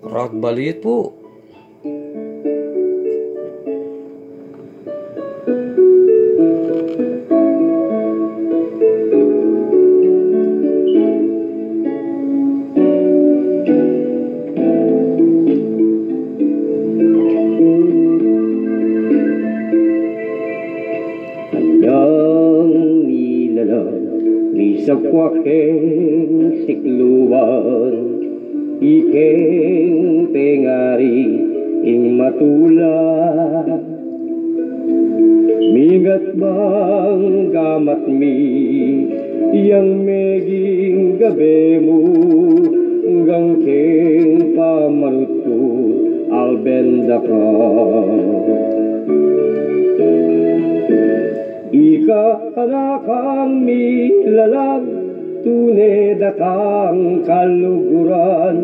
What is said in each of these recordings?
Rock Ballet po. Sa kwaking sikluan, iking tengari ing matula. Migat bang gamat mi, yang meging gabi mo, hanggang king pamaruto, albenda ka. Ika anakang milalang, tunay datang kaluguran,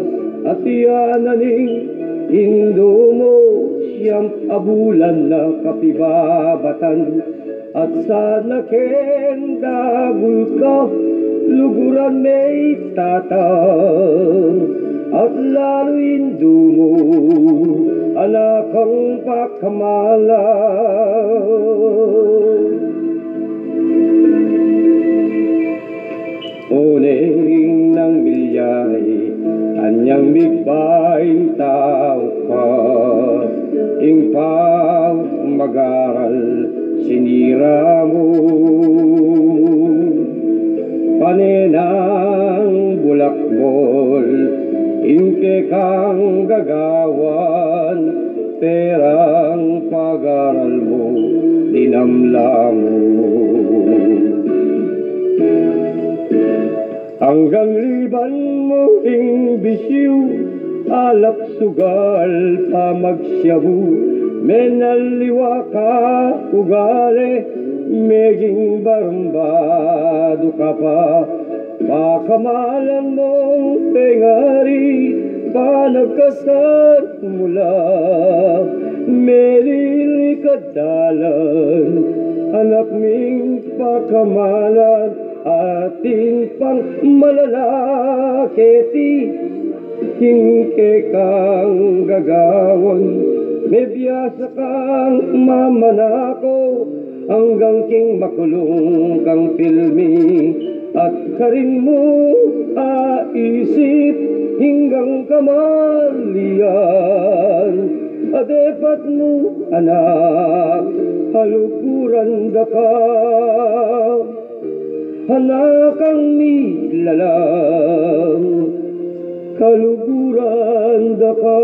at iyananing indo mo siyang abulan na kapibabatan. At sana kendagul ka, luguran may tatang, at lalo indo mo anakang pakamalan. Uning ng bilyay, anyang bigbaing tao ka, ing pang mag-aral sinira mo. Paninang bulakbol, ingke kang gagawan, perang pag-aral mo, dinamla mo. Hanggang liban mo ing bisiw, alap sugal pa magsyabu, menaliwa ka ugali, meging barambado ka pa. Pakamalan mong tengari, pa nagkasat mula, merili kadalan, anak ming pakamalan, ating pang malalaketi, hingke kang gagawon, may biyasa kang mamanako, hanggang king makulong kang pilmi, at karin mo aisip hinggang kamalian. Adepat mo anak, halukuran da ka, hanakang nilalang, kaluguran da ka.